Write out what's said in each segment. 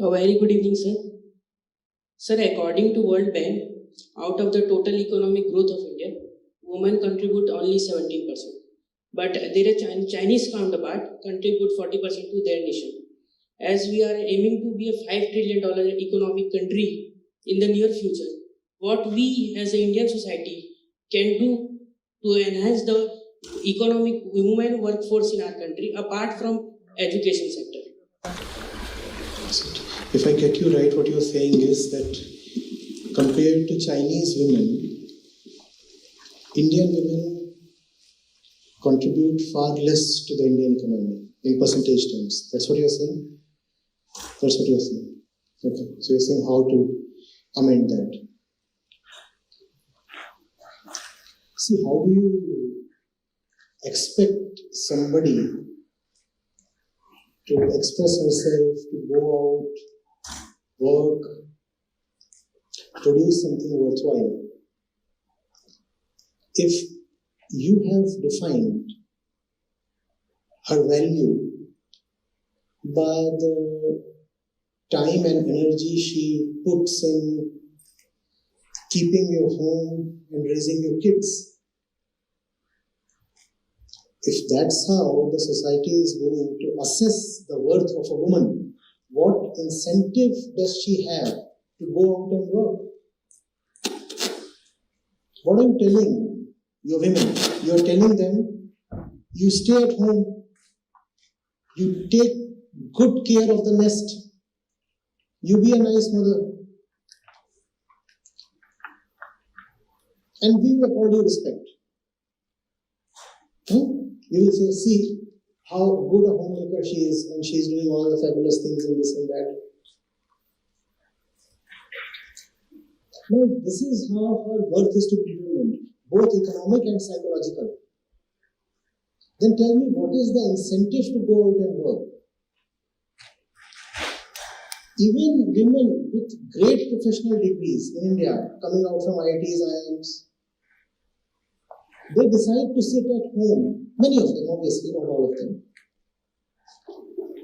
A very good evening, sir. Sir, according to World Bank, out of the total economic growth of India, women contribute only 17%. But their Chinese counterpart contribute 40% to their nation. As we are aiming to be a $5 trillion economic country in the near future, what we as an Indian society can do to enhance the economic women workforce in our country apart from education sector? If I get you right, what you're saying is that compared to Chinese women, Indian women contribute far less to the Indian economy in percentage terms. That's what you're saying? That's what you're saying. Okay. So you're saying how to amend that. See, how do you expect somebody to express herself, to go out, work, produce something worthwhile, if you have defined her value by the time and energy she puts in keeping your home and raising your kids? If that's how the society is going to assess the worth of a woman, what incentive does she have to go out and work? What are you telling your women? You are telling them, you stay at home, you take good care of the nest, you be a nice mother. And we will all due respect. You will say, see how good a homemaker she is, and she is doing all the fabulous things and this and that. No, this is how her worth is to be determined, both economic and psychological. Then tell me, what is the incentive to go out and work? Even women with great professional degrees in India, coming out from IITs, AIIMS, they decide to sit at home. Many of them, obviously, not all of them.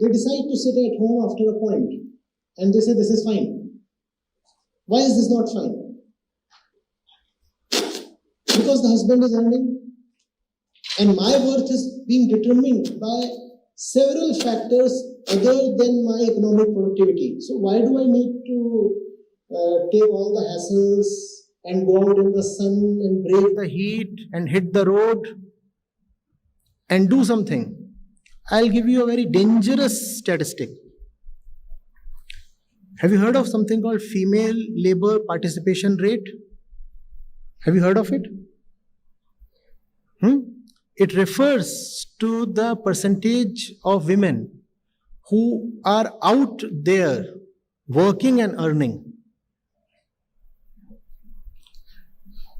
They decide to sit at home after a point, and they say this is fine. Why is this not fine? Because the husband is earning, and my worth is being determined by several factors other than my economic productivity. So why do I need to take all the hassles and go out in the sun and brave the heat and hit the road and do something? I'll give you a very dangerous statistic. Have you heard of something called female labor participation rate? Have you heard of it? It refers to the percentage of women who are out there working and earning.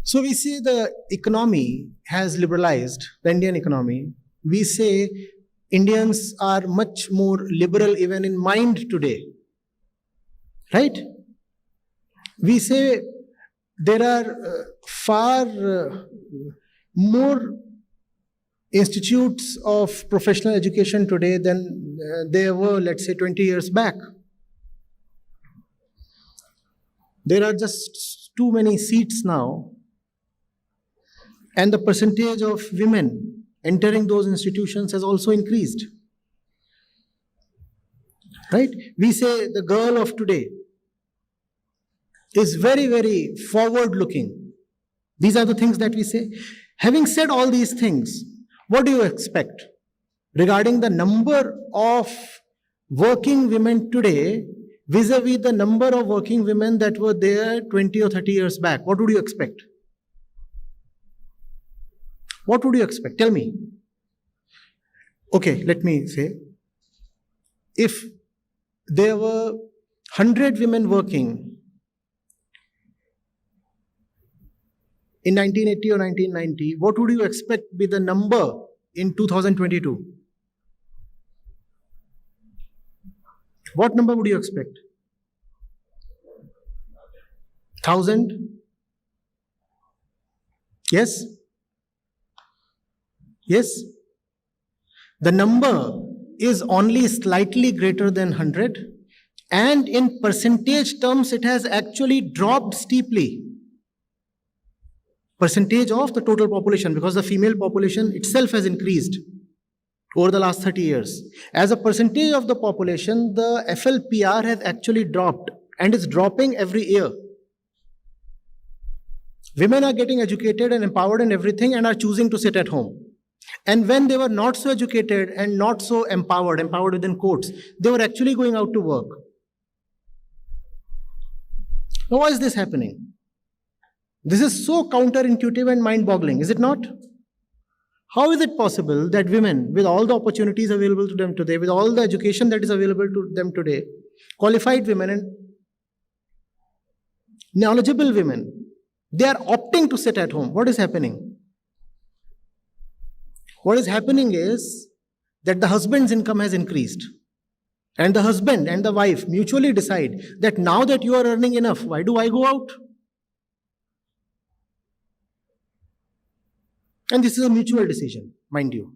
So we say the economy has liberalized, the Indian economy. We say Indians are much more liberal even in mind today. Right? We say there are far more institutes of professional education today than there were, let's say, 20 years back. There are just too many seats now, and the percentage of women entering those institutions has also increased. Right? We say the girl of today is very, very forward-looking. These are the things that we say. Having said all these things, what do you expect regarding the number of working women today vis-a-vis the number of working women that were there 20 or 30 years back? What would you expect? What would you expect? Tell me. Okay, let me say, if there were 100 women working in 1980 or 1990, what would you expect be the number in 2022? What number would you expect? 1,000? Yes? Yes? The number is only slightly greater than 100, And in percentage terms, it has actually dropped steeply. Percentage of the total population, because the female population itself has increased over the last 30 years. As a percentage of the population, the FLPR has actually dropped and is dropping every year. Women are getting educated and empowered and everything and are choosing to sit at home. And when they were not so educated and not so empowered within quotes, they were actually going out to work. Now, why is this happening? This is so counterintuitive and mind-boggling, is it not? How is it possible that women, with all the opportunities available to them today, with all the education that is available to them today, qualified women and knowledgeable women, they are opting to sit at home? What is happening? What is happening is that the husband's income has increased. And the husband and the wife mutually decide that now that you are earning enough, why do I go out? And this is a mutual decision, mind you.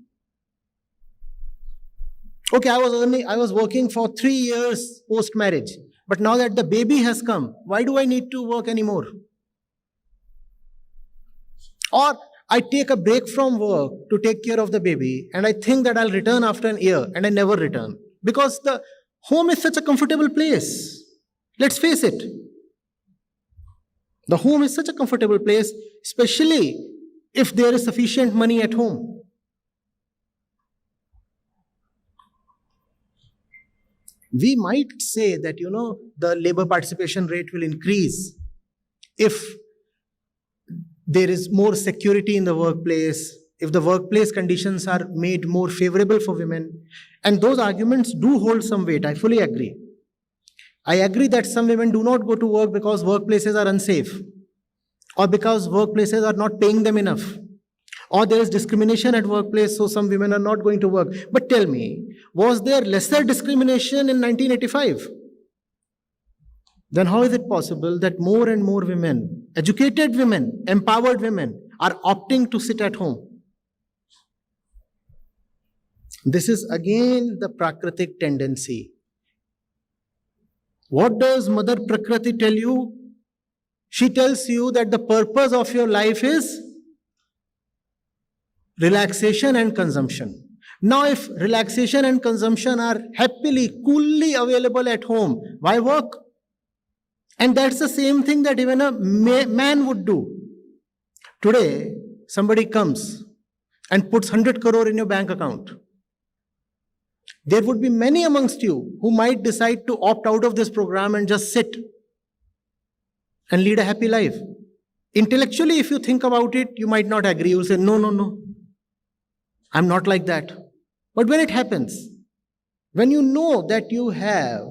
Okay, I was working for 3 years post-marriage, but now that the baby has come, why do I need to work anymore? Or I take a break from work to take care of the baby, and I think that I'll return after an year, and I never return. Because the home is such a comfortable place. Let's face it. The home is such a comfortable place, especially if there is sufficient money at home. We might say that, the labor participation rate will increase if there is more security in the workplace, if the workplace conditions are made more favorable for women. And those arguments do hold some weight. I fully agree. I agree that some women do not go to work because workplaces are unsafe, or because workplaces are not paying them enough, or there is discrimination at workplace, so some women are not going to work. But tell me, was there lesser discrimination in 1985? Then how is it possible that more and more women, educated women, empowered women, are opting to sit at home? This is again the Prakritic tendency. What does Mother Prakriti tell you? She tells you that the purpose of your life is relaxation and consumption. Now, if relaxation and consumption are happily, coolly available at home, why work? And that's the same thing that even a man would do. Today, somebody comes and puts 100 crore in your bank account. There would be many amongst you who might decide to opt out of this program and just sit and lead a happy life. Intellectually, if you think about it, you might not agree. You'll say, no, I'm not like that. But when it happens, when you know that you have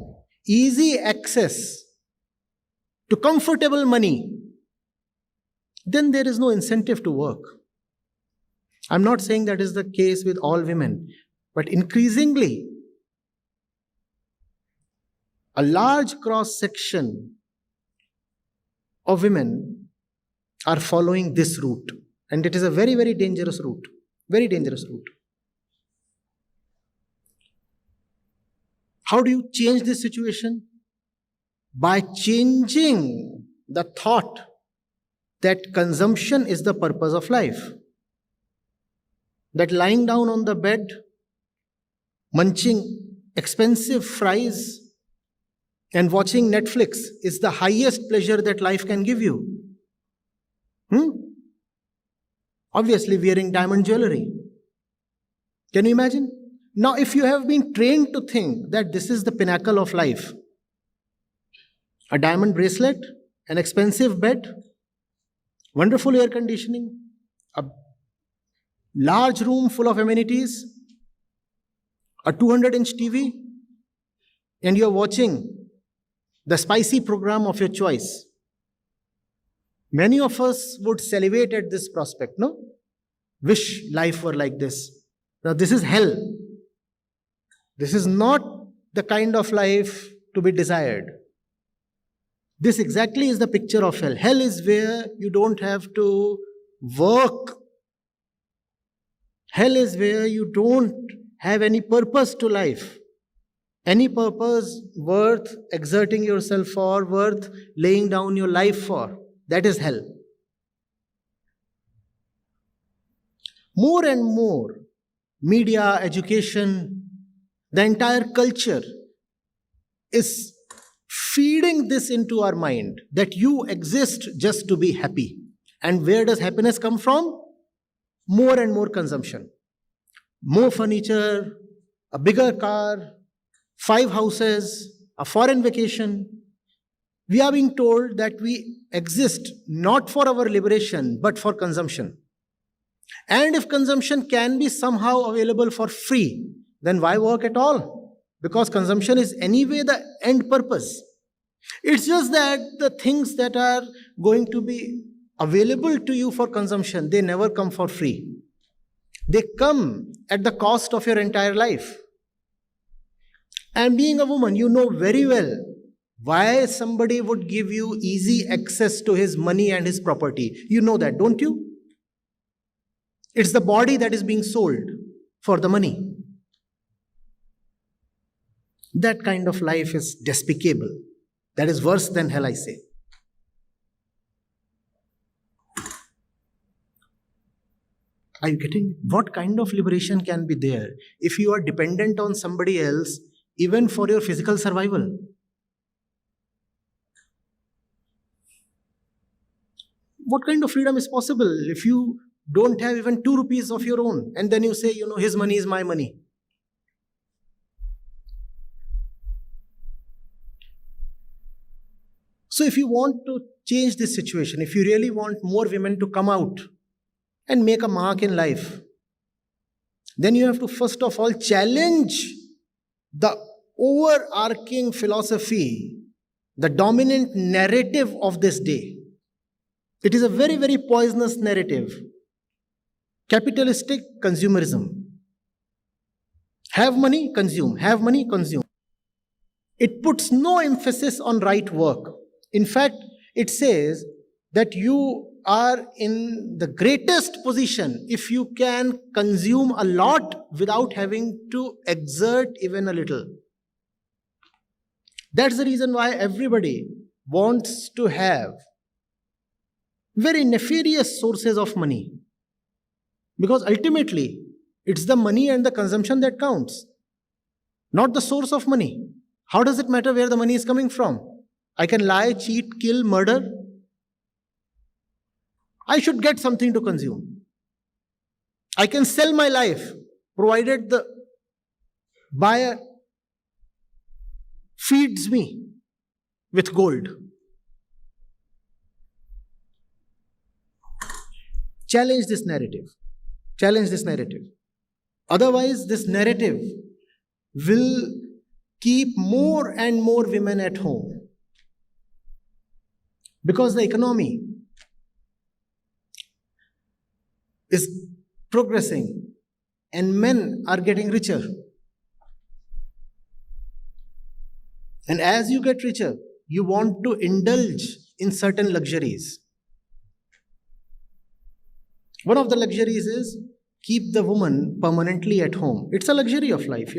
easy access to comfortable money, then there is no incentive to work. I'm not saying that is the case with all women, but increasingly, a large cross-section of women are following this route. And it is a very, very dangerous route. Very dangerous route. How do you change this situation? By changing the thought that consumption is the purpose of life. That lying down on the bed, munching expensive fries and watching Netflix is the highest pleasure that life can give you. Obviously wearing diamond jewelry. Can you imagine? Now, if you have been trained to think that this is the pinnacle of life, a diamond bracelet, an expensive bed, wonderful air conditioning, a large room full of amenities, a 200-inch TV, and you're watching the spicy program of your choice. Many of us would salivate at this prospect, no? Wish life were like this. Now, this is hell. This is not the kind of life to be desired. This exactly is the picture of hell. Hell is where you don't have to work. Hell is where you don't have any purpose to life. Any purpose worth exerting yourself for, worth laying down your life for, that is hell. More and more, media, education, the entire culture is feeding this into our mind that you exist just to be happy. And where does happiness come from? More and more consumption. More furniture, a bigger car, 5 houses, a foreign vacation. We are being told that we exist not for our liberation, but for consumption. And if consumption can be somehow available for free, then why work at all? Because consumption is anyway the end purpose. It's just that the things that are going to be available to you for consumption, they never come for free. They come at the cost of your entire life. And being a woman, you know very well why somebody would give you easy access to his money and his property. You know that, don't you? It's the body that is being sold for the money. That kind of life is despicable. That is worse than hell, I say. Are you getting what kind of liberation can be there if you are dependent on somebody else even for your physical survival? What kind of freedom is possible if you don't have even 2 rupees of your own and then you say, his money is my money? So if you want to change this situation, if you really want more women to come out and make a mark in life, then you have to first of all challenge the overarching philosophy, the dominant narrative of this day. It is a very, very poisonous narrative. Capitalistic consumerism. Have money, consume. Have money, consume. It puts no emphasis on right work. In fact, it says that you are in the greatest position if you can consume a lot without having to exert even a little. That's the reason why everybody wants to have very nefarious sources of money. Because ultimately, it's the money and the consumption that counts, not the source of money. How does it matter where the money is coming from? I can lie, cheat, kill, murder. I should get something to consume. I can sell my life, provided the buyer feeds me with gold. Challenge this narrative. Challenge this narrative. Otherwise, this narrative will keep more and more women at home. Because the economy is progressing and men are getting richer. And as you get richer, you want to indulge in certain luxuries. One of the luxuries is keep the woman permanently at home. It's a luxury of life,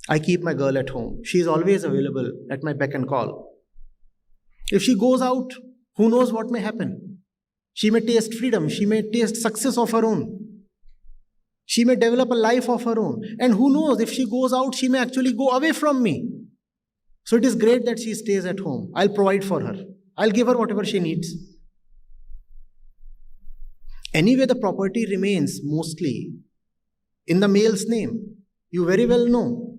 I keep my girl at home. She is always available at my beck and call. If she goes out, who knows what may happen? She may taste freedom. She may taste success of her own. She may develop a life of her own. And who knows, if she goes out, she may actually go away from me. So it is great that she stays at home. I'll provide for her. I'll give her whatever she needs. Anyway, the property remains mostly in the male's name. You very well know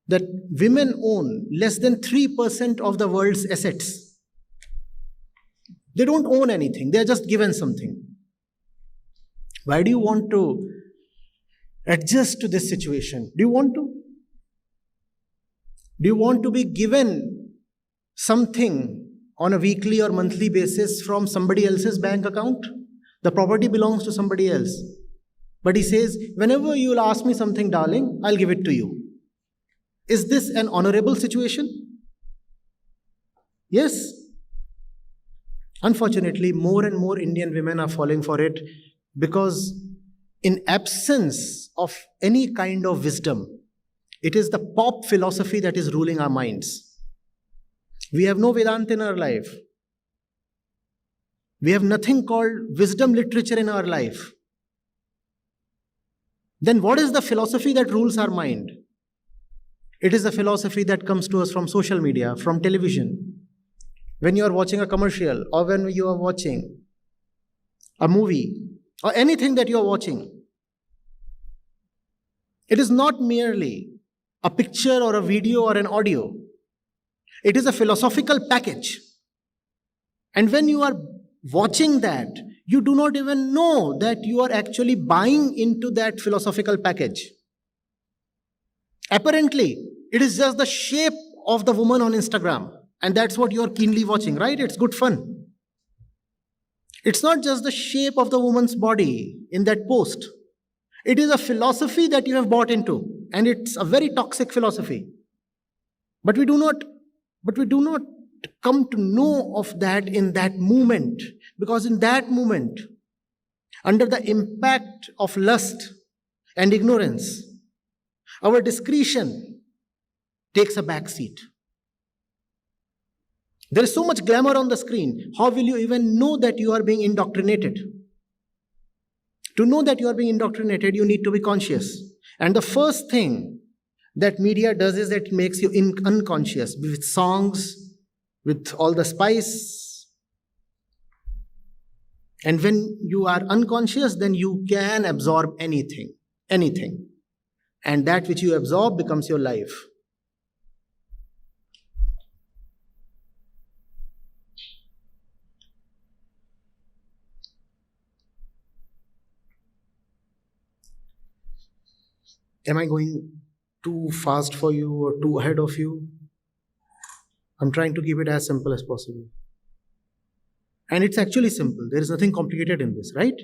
that women own less than 3% of the world's assets. They don't own anything. They are just given something. Why do you want to adjust to this situation? Do you want to? Do you want to be given something on a weekly or monthly basis from somebody else's bank account? The property belongs to somebody else. But he says, whenever you will ask me something, darling, I'll give it to you. Is this an honorable situation? Yes. Unfortunately, more and more Indian women are falling for it because in absence of any kind of wisdom, It is the pop philosophy that is ruling our minds. We have no Vedanta in our life. We have nothing called wisdom literature in our life. Then what is the philosophy that rules our mind? It is the philosophy that comes to us from social media, from television. When you are watching a commercial or when you are watching a movie or anything that you are watching, it is not merely a picture or a video or an audio. It is a philosophical package. And when you are watching that, you do not even know that you are actually buying into that philosophical package. Apparently, it is just the shape of the woman on Instagram, and that's what you are keenly watching, right? It's good fun. It's not just the shape of the woman's body in that post. It is a philosophy that you have bought into, and it's a very toxic philosophy. But we do not come to know of that in that moment, because in that moment, under the impact of lust and ignorance, our discretion takes a back seat. There is so much glamour on the screen. How will you even know that you are being indoctrinated? To know that you are being indoctrinated, you need to be conscious. And the first thing that media does is that it makes you unconscious with songs, with all the spice. And when you are unconscious, then you can absorb anything. And that which you absorb becomes your life. Am I going too fast for you or too ahead of you? I'm trying to keep it as simple as possible. And it's actually simple. There is nothing complicated in this, right?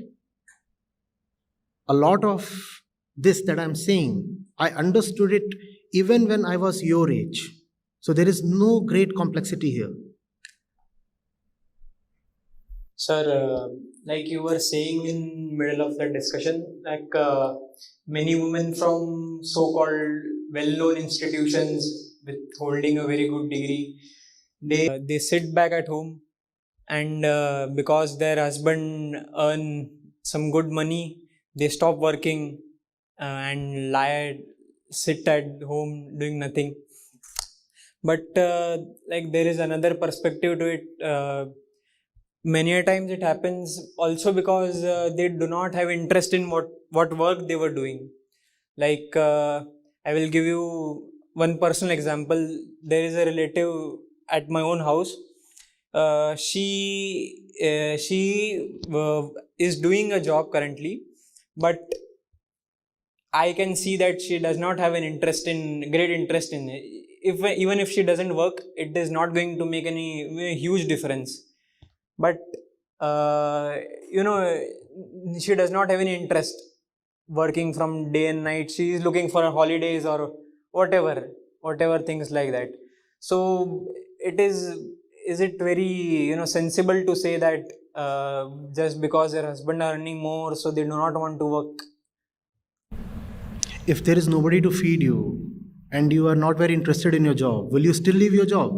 A lot of this that I'm saying, I understood it even when I was your age. So there is no great complexity here. Sir, like you were saying in middle of the discussion, like many women from so-called well-known institutions with holding a very good degree, they sit back at home, and because their husband earn some good money, they stop working and sit at home doing nothing. But like there is another perspective to it. Many a times it happens also because they do not have interest in what work they were doing. Like I will give you one personal example. There is a relative at my own house. She is doing a job currently, but I can see that she does not have an great interest in it. Even if she doesn't work, it is not going to make any huge difference. But she does not have any interest working from day and night. She is looking for holidays or whatever things like that. So is it very sensible to say that just because their husband are earning more, so they do not want to work? If there is nobody to feed you and you are not very interested in your job, will you still leave your job?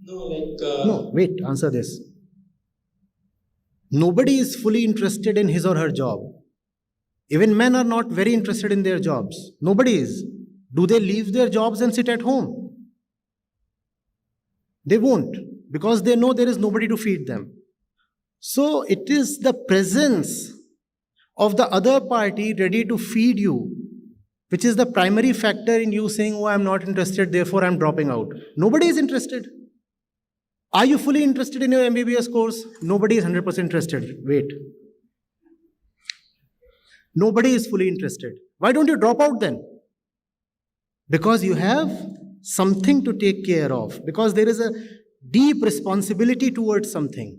No, wait, answer this. Nobody is fully interested in his or her job. Even men are not very interested in their jobs. Nobody is. Do they leave their jobs and sit at home? They won't, because they know there is nobody to feed them. So it is the presence of the other party ready to feed you, which is the primary factor in you saying, oh, I'm not interested, therefore I'm dropping out. Nobody is interested. Are you fully interested in your MBBS course? Nobody is 100% interested. Wait. Nobody is fully interested. Why don't you drop out then? Because you have something to take care of. Because there is a deep responsibility towards something.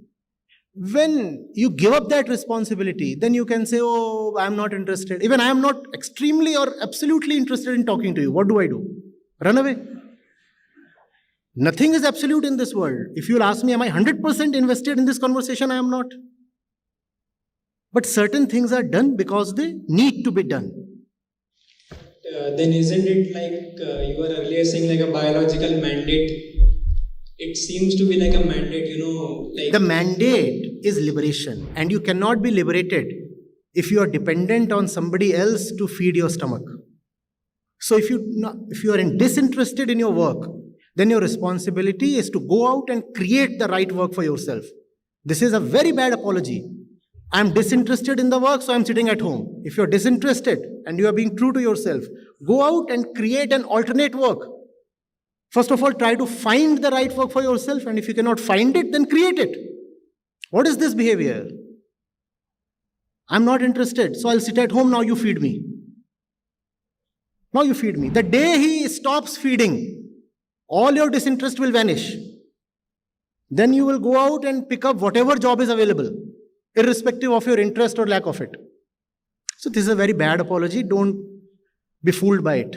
When you give up that responsibility, then you can say, oh, I'm not interested. Even I am not extremely or absolutely interested in talking to you. What do? Run away. Nothing is absolute in this world. If you'll ask me, am I 100% invested in this conversation? I am not. But certain things are done because they need to be done. then isn't it like you were earlier saying like a biological mandate? It seems to be like a mandate, like The mandate is liberation, and you cannot be liberated if you are dependent on somebody else to feed your stomach. So if you are disinterested in your work, then your responsibility is to go out and create the right work for yourself. This is a very bad apology. I'm disinterested in the work, so I'm sitting at home. If you're disinterested and you are being true to yourself, go out and create an alternate work. First of all, try to find the right work for yourself, and if you cannot find it, then create it. What is this behavior? I'm not interested, so I'll sit at home, now you feed me. Now you feed me. The day he stops feeding, all your disinterest will vanish. Then you will go out and pick up whatever job is available, irrespective of your interest or lack of it. So this is a very bad apology. Don't be fooled by it.